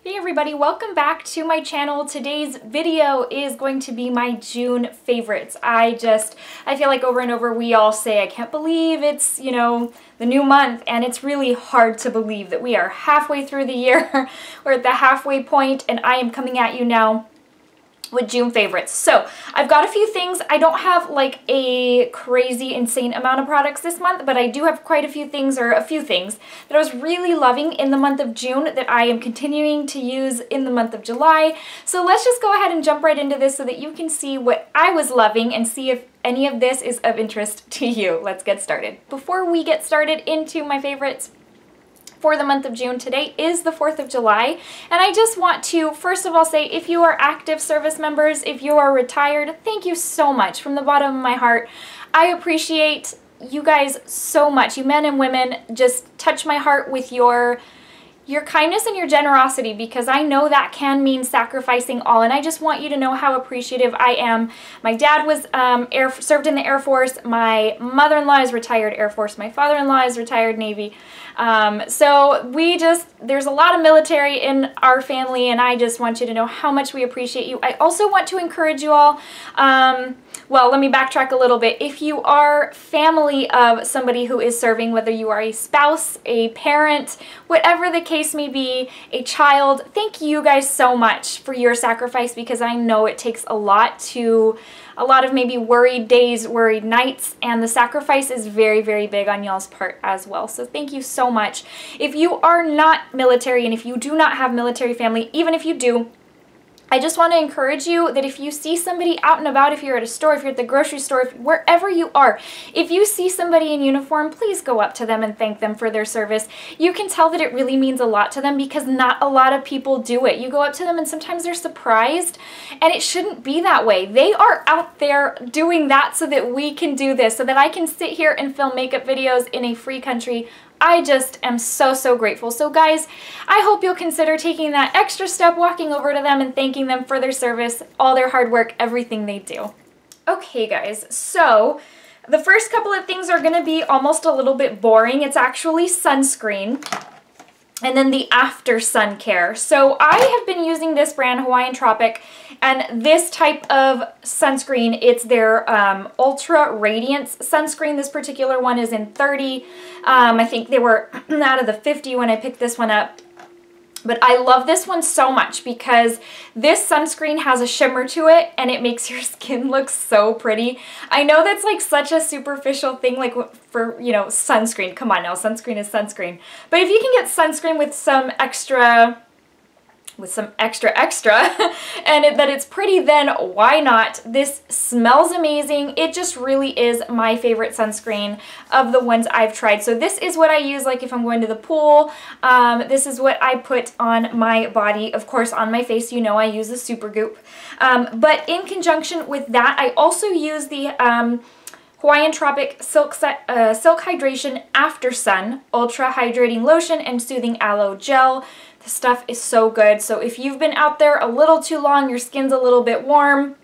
Hey everybody, welcome back to my channel. Today's video is going to be my June favorites. I feel like over and over we all say, I can't believe it's, the new month, and it's really hard to believe that we are halfway through the year. We're at the halfway point, and I am coming at you now with June favorites. So I've got a few things. I don't have like a crazy insane amount of products this month, but I do have quite a few things, or a few things that I was really loving in the month of June that I am continuing to use in the month of July. So let's just go ahead and jump right into this so that you can see what I was loving and see if any of this is of interest to you. Let's get started. Before we get started into my favorites for the month of June, today is the 4th of July, and I just want to first of all say, if you are active service members, if you are retired, thank you so much from the bottom of my heart. I appreciate you guys so much. You men and women just touch my heart with your kindness and your generosity, because I know that can mean sacrificing all, and I just want you to know how appreciative I am. My dad was served in the Air Force, my mother-in-law is retired Air Force, my father-in-law is retired Navy, so there's a lot of military in our family, and I just want you to know how much we appreciate you. I also want to encourage you all, well, let me backtrack a little bit. If you are family of somebody who is serving, whether you are a spouse, a parent, whatever the case may be, a child, thank you guys so much for your sacrifice, because I know it takes a lot of maybe worried days, worried nights, and the sacrifice is very, very big on y'all's part as well. So thank you so much. If you are not military, and if you do not have military family, even if you do, I just want to encourage you that if you see somebody out and about, if you're at a store, if you're at the grocery store, wherever you are, if you see somebody in uniform, please go up to them and thank them for their service. You can tell that it really means a lot to them, because not a lot of people do it. You go up to them and sometimes they're surprised, and it shouldn't be that way. They are out there doing that so that we can do this, so that I can sit here and film makeup videos in a free country. I just am so, so grateful. So guys, I hope you'll consider taking that extra step, walking over to them and thanking them for their service, all their hard work, everything they do. Okay guys, so the first couple of things are gonna be almost a little bit boring. It's actually sunscreen, and then the after sun care. So I have been using this brand, Hawaiian Tropic, and this type of sunscreen, it's their Ultra Radiance sunscreen. This particular one is in 30. I think they were out of the 50 when I picked this one up. But I love this one so much because this sunscreen has a shimmer to it, and it makes your skin look so pretty. I know that's like such a superficial thing, like for, sunscreen. Come on now, sunscreen is sunscreen. But if you can get sunscreen with some extra and that it's pretty, then why not? This smells amazing. It just really is my favorite sunscreen of the ones I've tried. So this is what I use like if I'm going to the pool. This is what I put on my body. Of course, on my face, I use the Super Goop. But in conjunction with that, I also use the Hawaiian Tropic Silk Hydration After Sun Ultra Hydrating Lotion and Soothing Aloe Gel. This stuff is so good. So if you've been out there a little too long, your skin's a little bit warm,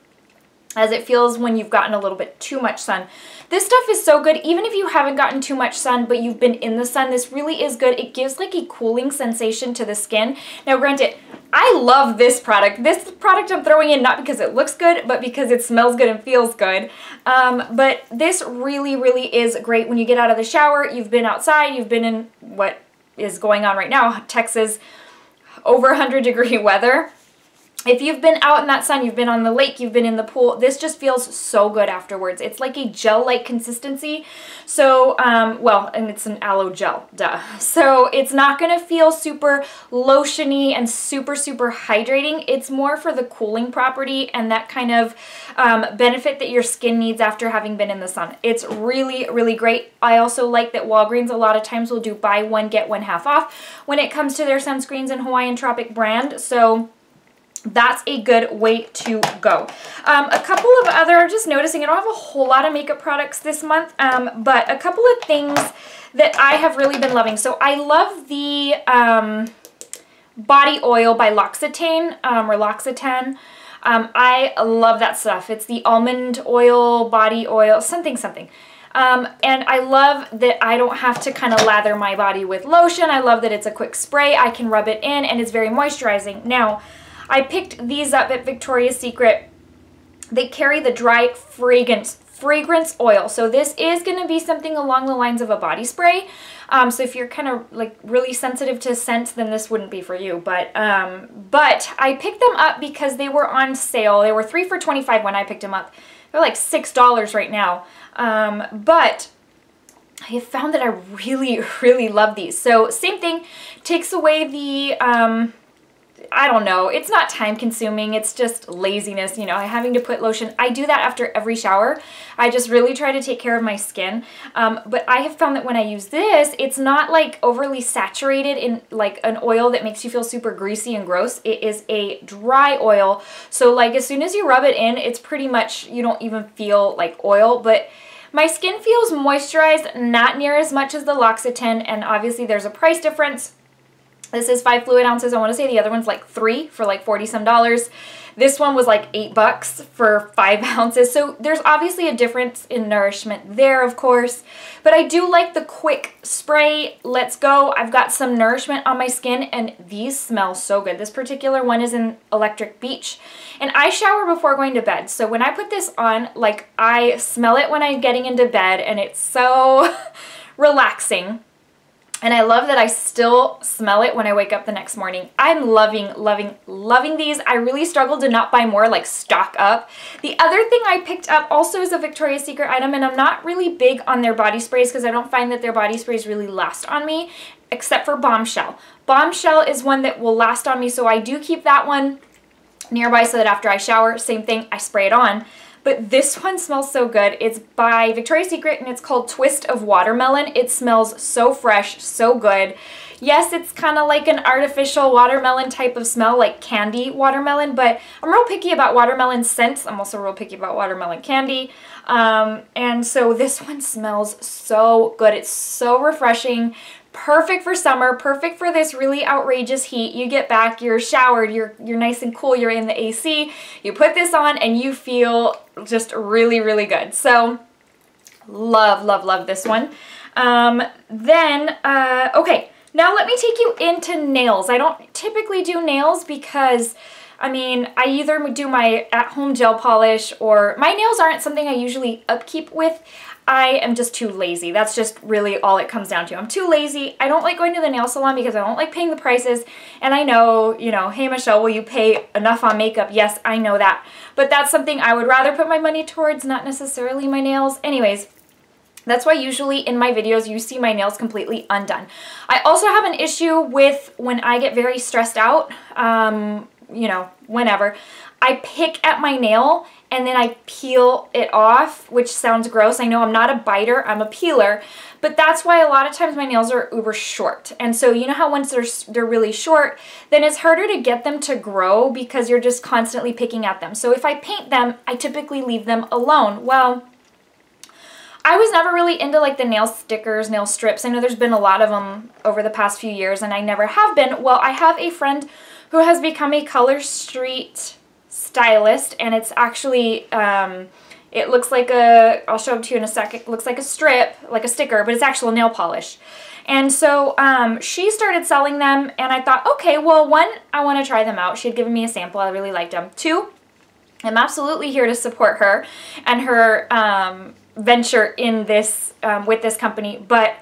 as it feels when you've gotten a little bit too much sun. This stuff is so good. Even if you haven't gotten too much sun, but you've been in the sun, this really is good. It gives like a cooling sensation to the skin. Now granted, I love this product. This product I'm throwing in not because it looks good, but because it smells good and feels good. But this really, really is great when you get out of the shower, you've been outside, you've been in what is going on right now, Texas, over 100-degree weather. If you've been out in that sun, you've been on the lake, you've been in the pool, this just feels so good afterwards. It's like a gel-like consistency. So, well, and it's an aloe gel, duh. So it's not gonna feel super lotiony and super, super hydrating. It's more for the cooling property and that kind of benefit that your skin needs after having been in the sun. It's really, really great. I also like that Walgreens a lot of times will do buy one, get one half off when it comes to their sunscreens and Hawaiian Tropic brand. So that's a good way to go. A couple of other, I'm just noticing I don't have a whole lot of makeup products this month, but a couple of things that I have really been loving. So I love the body oil by L'Occitane, or L'Occitane. I love that stuff. It's the almond oil, body oil, something. And I love that I don't have to kind of lather my body with lotion. I love that it's a quick spray. I can rub it in and it's very moisturizing. Now, I picked these up at Victoria's Secret. They carry the dry fragrance oil. So this is going to be something along the lines of a body spray. So if you're kind of like really sensitive to scents, then this wouldn't be for you. But I picked them up because they were on sale. They were 3 for $25 when I picked them up. They're like $6 right now. But I have found that I really, really love these. So same thing, takes away the, I don't know, it's not time consuming, it's just laziness, you know, having to put lotion. I do that after every shower. I just really try to take care of my skin. But I have found that when I use this, it's not like overly saturated in like an oil that makes you feel super greasy and gross. It is a dry oil. So like as soon as you rub it in, it's pretty much, you don't even feel like oil, but my skin feels moisturized, not near as much as the L'Occitane, and obviously there's a price difference. This is 5 fluid ounces. I want to say the other one's like 3 for like $40-some. This one was like $8 for 5 ounces. So there's obviously a difference in nourishment there, of course. But I do like the quick spray. Let's go. I've got some nourishment on my skin and these smell so good. This particular one is in Electric Beach. And I shower before going to bed. So when I put this on, like I smell it when I'm getting into bed and it's so relaxing. And I love that I still smell it when I wake up the next morning. I'm loving, loving, loving these. I really struggled to not buy more, like stock up. The other thing I picked up also is a Victoria's Secret item, and I'm not really big on their body sprays because I don't find that their body sprays really last on me, except for Bombshell. Bombshell is one that will last on me, so I do keep that one nearby so that after I shower, same thing, I spray it on. But this one smells so good. It's by Victoria's Secret and it's called Twist of Watermelon. It smells so fresh, so good. Yes, it's kind of like an artificial watermelon type of smell, like candy watermelon, but I'm real picky about watermelon scents. I'm also real picky about watermelon candy. And so this one smells so good. It's so refreshing. Perfect for summer, perfect for this really outrageous heat. You get back, you're showered, you're nice and cool, you're in the AC, you put this on and you feel just really, really good. So love, love, love this one. Okay, now let me take you into nails. I don't typically do nails because I mean, I either do my at-home gel polish or my nails aren't something I usually upkeep with. I am just too lazy. That's just really all it comes down to. I'm too lazy. I don't like going to the nail salon because I don't like paying the prices. And I know, you know, hey Michelle, will you pay enough on makeup? Yes, I know that. But that's something I would rather put my money towards, not necessarily my nails. Anyways, that's why usually in my videos you see my nails completely undone. I also have an issue with when I get very stressed out, you know, whenever, I pick at my nail and then I peel it off, which sounds gross. I know I'm not a biter, I'm a peeler, but that's why a lot of times my nails are uber short. And so you know how once they're really short, then it's harder to get them to grow because you're just constantly picking at them. So if I paint them, I typically leave them alone. Well, I was never really into like the nail stickers, nail strips. I know there's been a lot of them over the past few years and I never have been. Well, I have a friend who has become a Color Street stylist, and it's actually, it looks like a, I'll show it to you in a second, it looks like a strip, like a sticker, but it's actual nail polish. And so she started selling them, and I thought, okay, well, one, I want to try them out. She had given me a sample. I really liked them. Two, I'm absolutely here to support her and her venture in this, with this company, but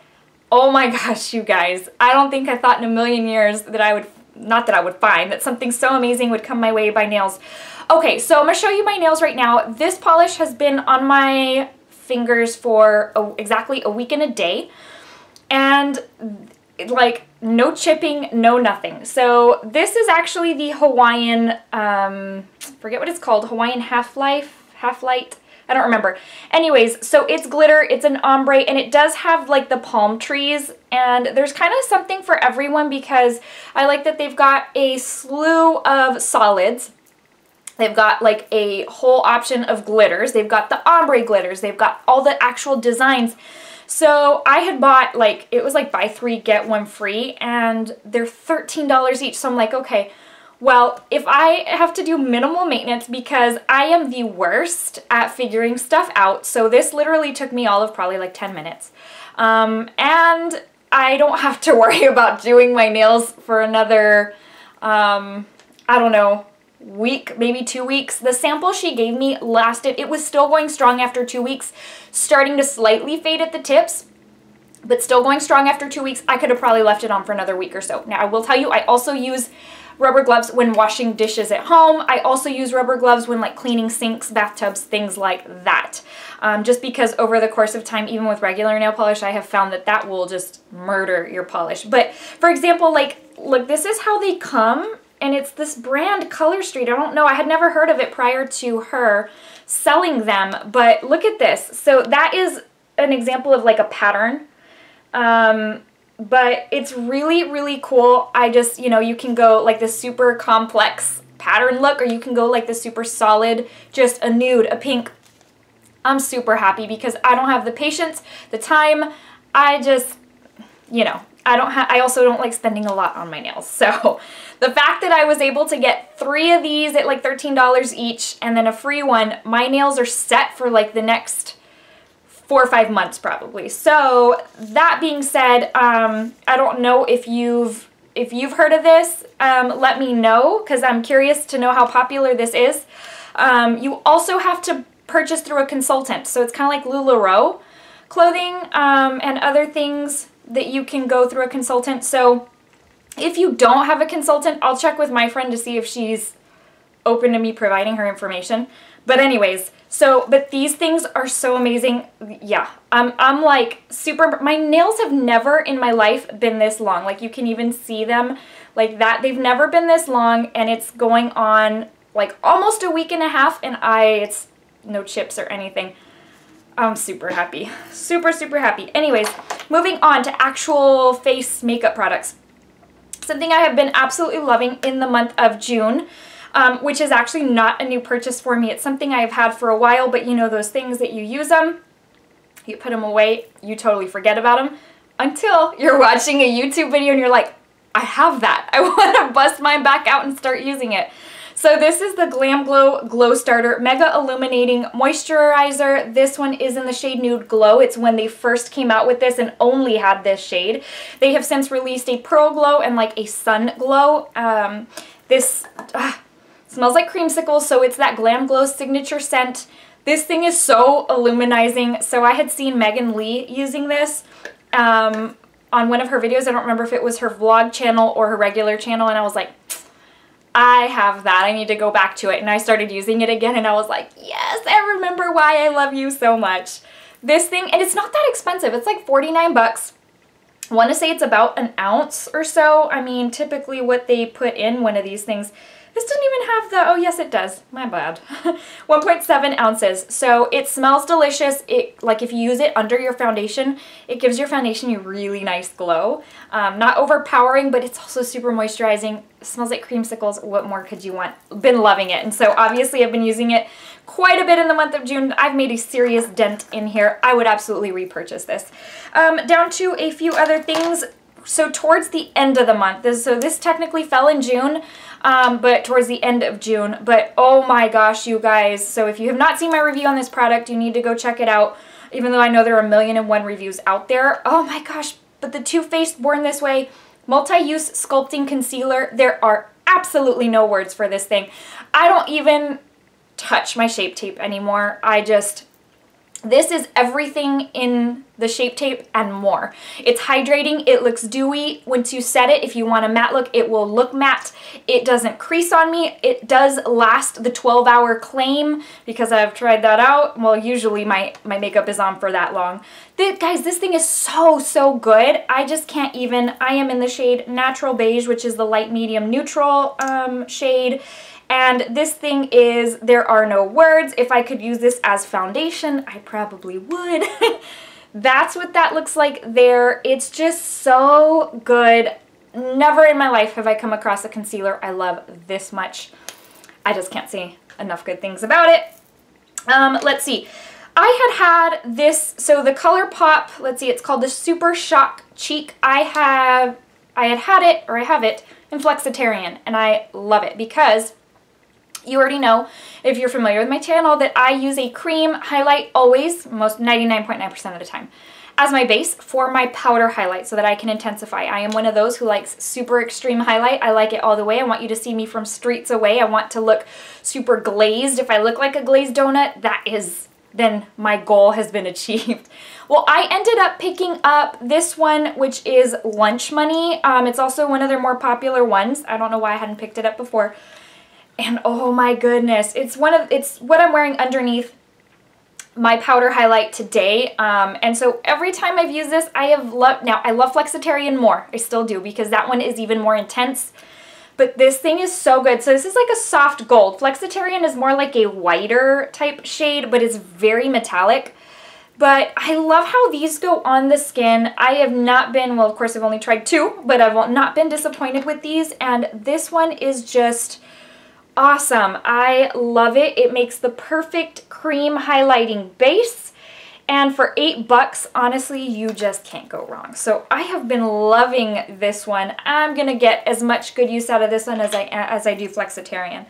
oh my gosh, you guys, I don't think I thought in a million years that I would, not that I would find, that something so amazing would come my way by nails. Okay, so I'm going to show you my nails right now. This polish has been on my fingers for exactly a week and a day. And like no chipping, no nothing. So this is actually the Hawaiian, forget what it's called, Hawaiian Half-Light. I don't remember. Anyways, so it's glitter, it's an ombre, and it does have like the palm trees, and there's kind of something for everyone because I like that they've got a slew of solids. They've got like a whole option of glitters. They've got the ombre glitters. They've got all the actual designs. So I had bought like, it was like buy 3, get 1 free, and they're $13 each. So I'm like, okay, Well, if I have to do minimal maintenance, because I am the worst at figuring stuff out, so this literally took me all of probably like 10 minutes. And I don't have to worry about doing my nails for another, I don't know, week, maybe 2 weeks. The sample she gave me lasted, it was still going strong after 2 weeks, starting to slightly fade at the tips, but still going strong after 2 weeks. I could have probably left it on for another week or so. Now, I will tell you, I also use rubber gloves when washing dishes at home. I also use rubber gloves when like cleaning sinks, bathtubs, things like that. Just because over the course of time, even with regular nail polish, I have found that that will just murder your polish. But for example, like, look, this is how they come, and it's this brand Color Street. I don't know, I had never heard of it prior to her selling them, but look at this. So that is an example of like a pattern. But it's really, really cool. I just, you know, you can go like this super complex pattern look, or you can go like the super solid, just a nude, a pink. I'm super happy because I don't have the patience, the time. I just, you know, I also don't like spending a lot on my nails. So the fact that I was able to get 3 of these at like $13 each and then a free one, my nails are set for like the next 4 or 5 months probably. So that being said, I don't know if you've heard of this. Let me know, because I'm curious to know how popular this is. You also have to purchase through a consultant, so it's kind of like LuLaRoe clothing and other things that you can go through a consultant. So if you don't have a consultant, I'll check with my friend to see if she's open to me providing her information. But anyways, so, but these things are so amazing. Yeah, I'm like super, my nails have never in my life been this long. Like you can even see them like that. They've never been this long, and it's going on like almost a week and a half, and it's no chips or anything. I'm super happy. Super, super happy. Anyways, moving on to actual face makeup products. Something I have been absolutely loving in the month of June, which is actually not a new purchase for me. It's something I've had for a while, but you know those things that you use them, you put them away, you totally forget about them until you're watching a YouTube video and you're like, I have that. I want to bust mine back out and start using it. So this is the Glamglow Glow Starter Mega Illuminating Moisturizer. This one is in the shade Nude Glow. It's when they first came out with this and only had this shade. They have since released a Pearl Glow and like a Sun Glow. This smells like creamsicles, so it's that Glamglow signature scent. This thing is so illuminizing. So I had seen Megan Lee using this on one of her videos. I don't remember if it was her vlog channel or her regular channel, and I was like, I have that. I need to go back to it. And I started using it again, and I was like, yes, I remember why I love you so much. This thing, and it's not that expensive. It's like 49 bucks. I want to say it's about an ounce or so. I mean, typically what they put in one of these things, this doesn't even have the, oh yes it does, my bad, 1.7 ounces. So it smells delicious. It, like if you use it under your foundation, it gives your foundation a really nice glow. Not overpowering, but it's also super moisturizing. It smells like creamsicles. What more could you want? Been loving it. And so obviously I've been using it quite a bit in the month of June. I've made a serious dent in here. I would absolutely repurchase this. Down to a few other things. So towards the end of the month, this technically fell in June, but towards the end of June. But oh my gosh, you guys. So if you have not seen my review on this product, you need to go check it out. Even though I know there are 1,000,001 reviews out there. Oh my gosh, but the Too Faced Born This Way Multi-Use Sculpting Concealer, there are absolutely no words for this thing. I don't even touch my Shape Tape anymore. This is everything in the Shape Tape and more. It's hydrating, it looks dewy. Once you set it, if you want a matte look, it will look matte. It doesn't crease on me. It does last the 12-hour claim because I've tried that out. Well, usually my makeup is on for that long. Guys, this thing is so, so good. I just can't even. I am in the shade Natural Beige, which is the light medium neutral shade. And this thing is, there are no words. If I could use this as foundation, I probably would. That's what that looks like there. It's just so good. Never in my life have I come across a concealer I love this much. I just can't say enough good things about it. Let's see. I had this, so the Colourpop, let's see, it's called the Supershock Cheek. I have I had it, or I have it, in Flexitarian, and I love it because you already know, if you're familiar with my channel, that I use a cream highlight always, most 99.9% of the time, as my base for my powder highlight so that I can intensify. I am one of those who likes super extreme highlight. I like it all the way. I want you to see me from streets away. I want to look super glazed. If I look like a glazed donut, then my goal has been achieved. Well, I ended up picking up this one, which is Lunch Money. It's also one of their more popular ones. I don't know why I hadn't picked it up before. And oh my goodness, it's what I'm wearing underneath my powder highlight today. And so every time I've used this, I love Flexitarian more. I still do, because that one is even more intense. But this thing is so good. So this is like a soft gold. Flexitarian is more like a whiter type shade, but it's very metallic. But I love how these go on the skin. I have not been, well, of course I've only tried 2, but I've not been disappointed with these. And this one is just awesome. I love it. It makes the perfect cream highlighting base. And for $8, honestly, you just can't go wrong. So I have been loving this one. I'm going to get as much good use out of this one as I do Flexitarian.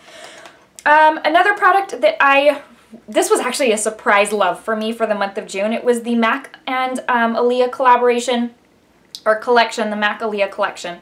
Another product that this was actually a surprise love for me for the month of June. It was the MAC and Aaliyah collaboration, or collection, the MAC Aaliyah collection.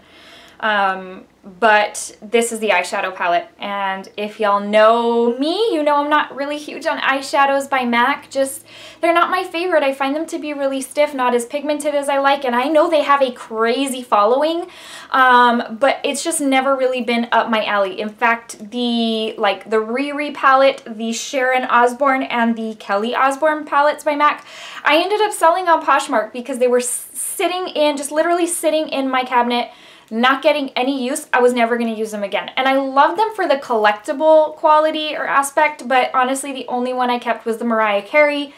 But this is the eyeshadow palette, and if y'all know me, you know I'm not really huge on eyeshadows by MAC. They're not my favorite. I find them to be really stiff, not as pigmented as I like, and I know they have a crazy following, but it's just never really been up my alley. In fact, the Riri palette, the Sharon Osbourne, and the Kelly Osbourne palettes by MAC, I ended up selling on Poshmark because they were just literally sitting in my cabinet, not getting any use. I was never going to use them again. And I love them for the collectible quality or aspect, but honestly, the only one I kept was the Mariah Carey.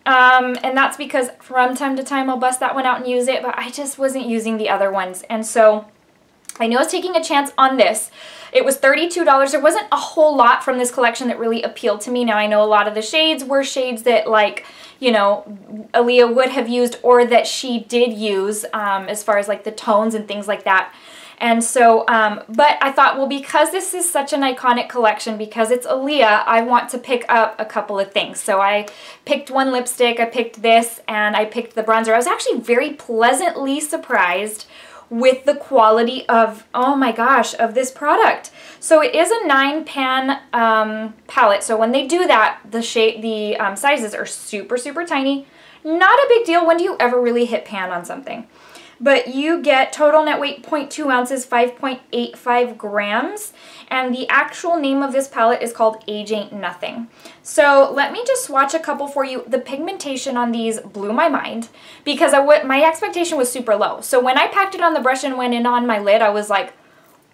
And that's because from time to time I'll bust that one out and use it, but I just wasn't using the other ones. And so I knew I was taking a chance on this. It was $32. There wasn't a whole lot from this collection that really appealed to me. Now, I know a lot of the shades were shades that, like, you know, Aaliyah would have used or that she did use, as far as like the tones and things like that. And so, but I thought, well, because this is such an iconic collection, because it's Aaliyah, I want to pick up a couple of things. So I picked one lipstick, I picked this, and I picked the bronzer. I was actually very pleasantly surprised with the quality of, oh my gosh, of this product. So it is a 9-pan palette. So when they do that, the sizes are super, super tiny. Not a big deal. When do you ever really hit pan on something? But you get total net weight 0.2 ounces, 5.85 grams. And the actual name of this palette is called Age Ain't Nothing. So let me just swatch a couple for you. The pigmentation on these blew my mind because my expectation was super low. So when I packed it on the brush and went in on my lid, I was like,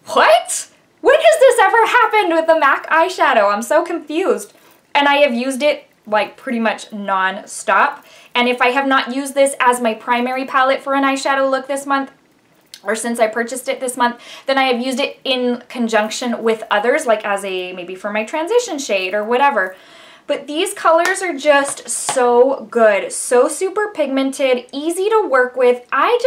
what? When has this ever happened with the MAC eyeshadow? I'm so confused. And I have used it like pretty much non-stop. And if I have not used this as my primary palette for an eyeshadow look this month, or since I purchased it this month, then I have used it in conjunction with others, like as maybe for my transition shade or whatever. But these colors are just so good, so super pigmented, easy to work with. I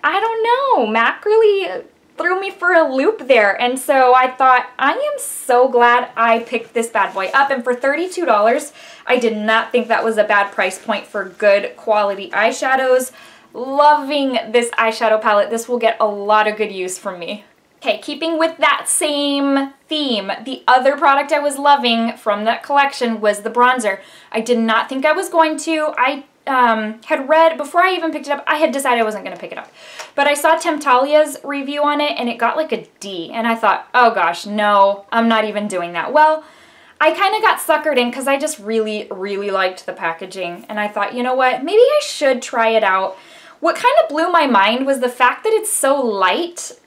don't know, MAC really threw me for a loop there. And so I thought, I am so glad I picked this bad boy up. And for $32, I did not think that was a bad price point for good quality eyeshadows. Loving this eyeshadow palette. This will get a lot of good use from me. Okay, keeping with that same theme, the other product I was loving from that collection was the bronzer. I did not think I was going to. I had read, before I even picked it up, I had decided I wasn't going to pick it up. But I saw Temptalia's review on it and it got like a D. And I thought, oh gosh, no, I'm not even doing that. Well, I kind of got suckered in because I just really, really liked the packaging. And I thought, you know what, maybe I should try it out. What kind of blew my mind was the fact that it's so light.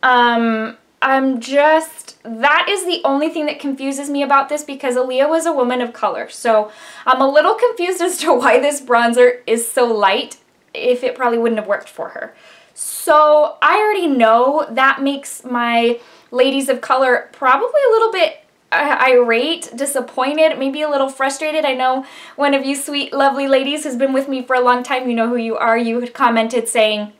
That is the only thing that confuses me about this because Aaliyah was a woman of color. So I'm a little confused as to why this bronzer is so light, if it probably wouldn't have worked for her. So I already know that makes my ladies of color probably a little bit irate, disappointed, maybe a little frustrated. I know one of you sweet, lovely ladies who's been with me for a long time, you know who you are, you had commented saying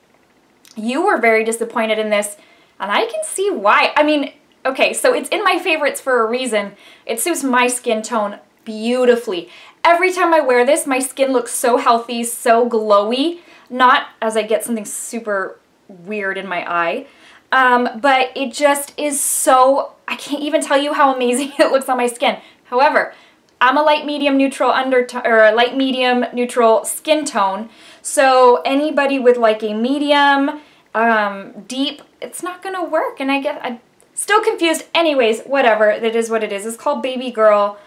You were very disappointed in this, and I can see why. I mean, okay, so it's in my favorites for a reason. It suits my skin tone beautifully. Every time I wear this, my skin looks so healthy, so glowy. Not as I get something super weird in my eye, but it just is so, I can't even tell you how amazing it looks on my skin. However, I'm a light medium neutral undertone, or a light medium neutral skin tone, so anybody with like a medium, deep, it's not gonna work, and I'm still confused. Anyways, whatever, it is what it is. It's called Baby Girl,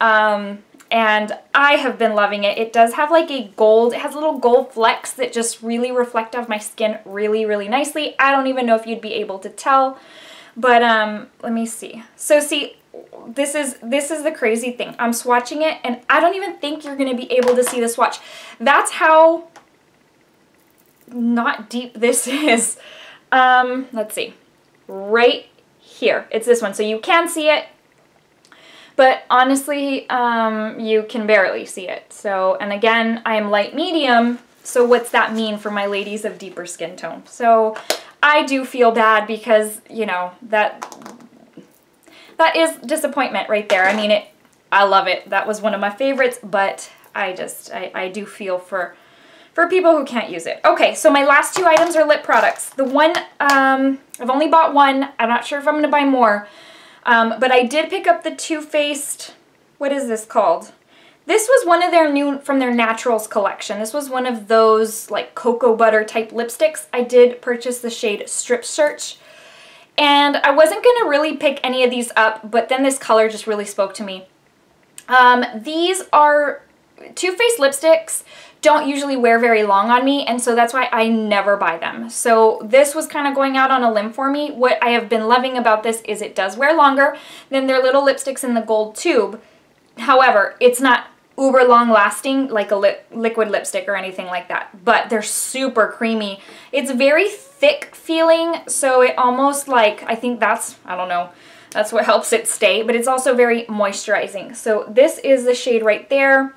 and I have been loving it. It does have like a gold, it has little gold flecks that just really reflect off my skin really, really nicely. I don't even know if you'd be able to tell, but let me see. So see, this is the crazy thing. I'm swatching it, and I don't even think you're going to be able to see the swatch. That's how not deep this is. Let's see. Right here. It's this one. So you can see it, but honestly, you can barely see it. So, and again, I am light medium, so what's that mean for my ladies of deeper skin tone? So I do feel bad because, you know, that is disappointment right there. I mean, I love it. That was one of my favorites, but I do feel for people who can't use it. Okay, so my last two items are lip products. The one, I've only bought one. I'm not sure if I'm going to buy more, but I did pick up the Too Faced, what is this called? This was one of their from their Naturals collection. This was one of those like cocoa butter type lipsticks. I did purchase the shade Strip Search. And I wasn't going to really pick any of these up, but then this color just really spoke to me. These are Too Faced lipsticks, don't usually wear very long on me, and so that's why I never buy them. So this was kind of going out on a limb for me. What I have been loving about this is it does wear longer than their little lipsticks in the gold tube. However, it's not uber long lasting like a liquid lipstick or anything like that, but they're super creamy. It's very thick feeling, so it almost like, I think that's, I don't know, that's what helps it stay, but it's also very moisturizing. So this is the shade right there.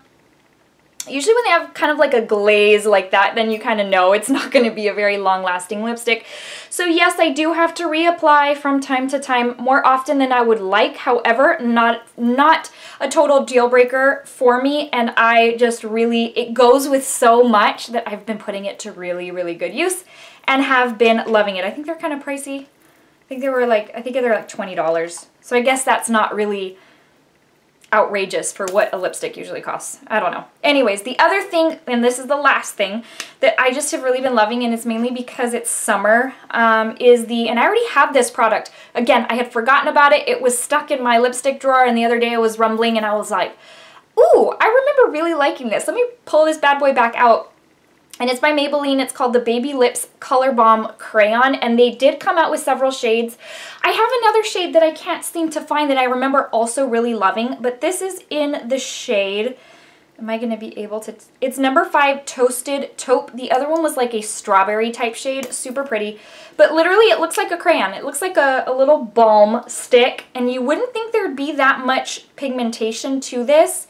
Usually when they have kind of like a glaze like that, then you kind of know it's not going to be a very long-lasting lipstick. So yes, I do have to reapply from time to time, more often than I would like. However, not a total deal breaker for me, and I just really, it goes with so much that I've been putting it to really, really good use and have been loving it. I think they're kind of pricey. I think they're like $20. So I guess that's not really outrageous for what a lipstick usually costs. I don't know. Anyways, the other thing, and this is the last thing, that I just have really been loving, and it's mainly because it's summer, is and I already have this product. Again, I had forgotten about it. It was stuck in my lipstick drawer, and the other day I was rumbling, and I was like, ooh, I remember really liking this. Let me pull this bad boy back out. And it's by Maybelline. It's called the Baby Lips Color Bomb Crayon, and they did come out with several shades. I have another shade that I can't seem to find that I remember also really loving, but this is in the shade, am I going to be able to, it's number 5 Toasted Taupe. The other one was like a strawberry type shade, super pretty, but literally it looks like a crayon. It looks like a little balm stick, and you wouldn't think there'd be that much pigmentation to this,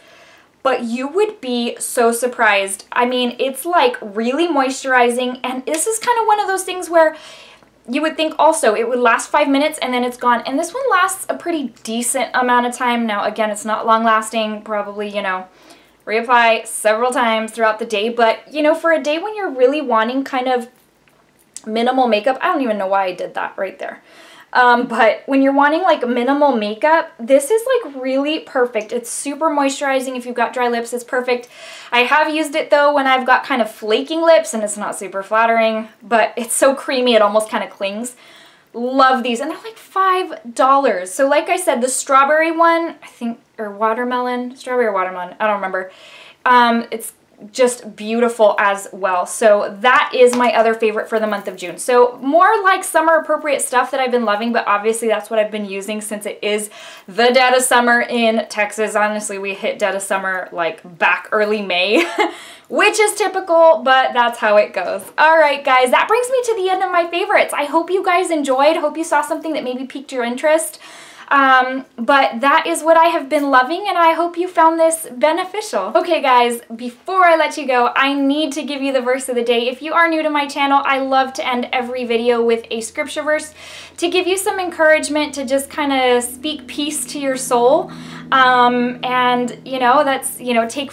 but you would be so surprised. I mean, it's like really moisturizing, and this is kind of one of those things where you would think also it would last 5 minutes and then it's gone, and this one lasts a pretty decent amount of time. Now again, it's not long lasting, probably, you know, reapply several times throughout the day, but you know, for a day when you're really wanting kind of minimal makeup, I don't even know why I did that right there. But when you're wanting like minimal makeup, this is like really perfect. It's super moisturizing. If you've got dry lips, it's perfect. I have used it though when I've got kind of flaking lips, and it's not super flattering, but it's so creamy it almost kind of clings. Love these, and they're like $5. So like I said, the strawberry one, I think, or watermelon, strawberry or watermelon, I don't remember. It's just beautiful as well. So that is my other favorite for the month of June. So more like summer appropriate stuff that I've been loving, but obviously that's what I've been using since it is the dead of summer in Texas. Honestly, we hit dead of summer like back early May, which is typical, but that's how it goes. All right, guys, that brings me to the end of my favorites. I hope you guys enjoyed. Hope you saw something that maybe piqued your interest. But that is what I have been loving, and I hope you found this beneficial. Okay guys, before I let you go, I need to give you the verse of the day. If you are new to my channel, I love to end every video with a scripture verse to give you some encouragement to just kind of speak peace to your soul. And you know, that's, you know, take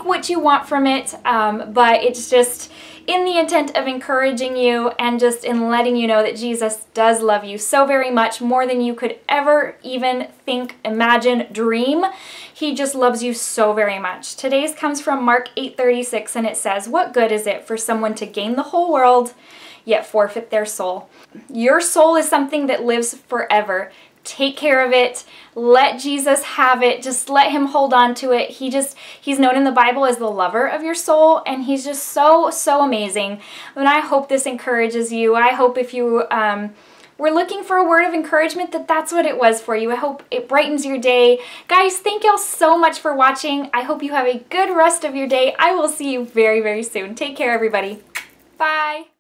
what you want from it, but it's just in the intent of encouraging you and just in letting you know that Jesus does love you so very much, more than you could ever even think, imagine, dream. He just loves you so very much. Today's comes from Mark 8:36, and it says, "What good is it for someone to gain the whole world yet forfeit their soul?" Your soul is something that lives forever. Take care of it. Let Jesus have it. Just let him hold on to it. He's known in the Bible as the lover of your soul, and he's just so, so amazing. And I hope this encourages you. I hope if you were looking for a word of encouragement, that's what it was for you. I hope it brightens your day. Guys, thank y'all so much for watching. I hope you have a good rest of your day. I will see you very, very soon. Take care, everybody. Bye.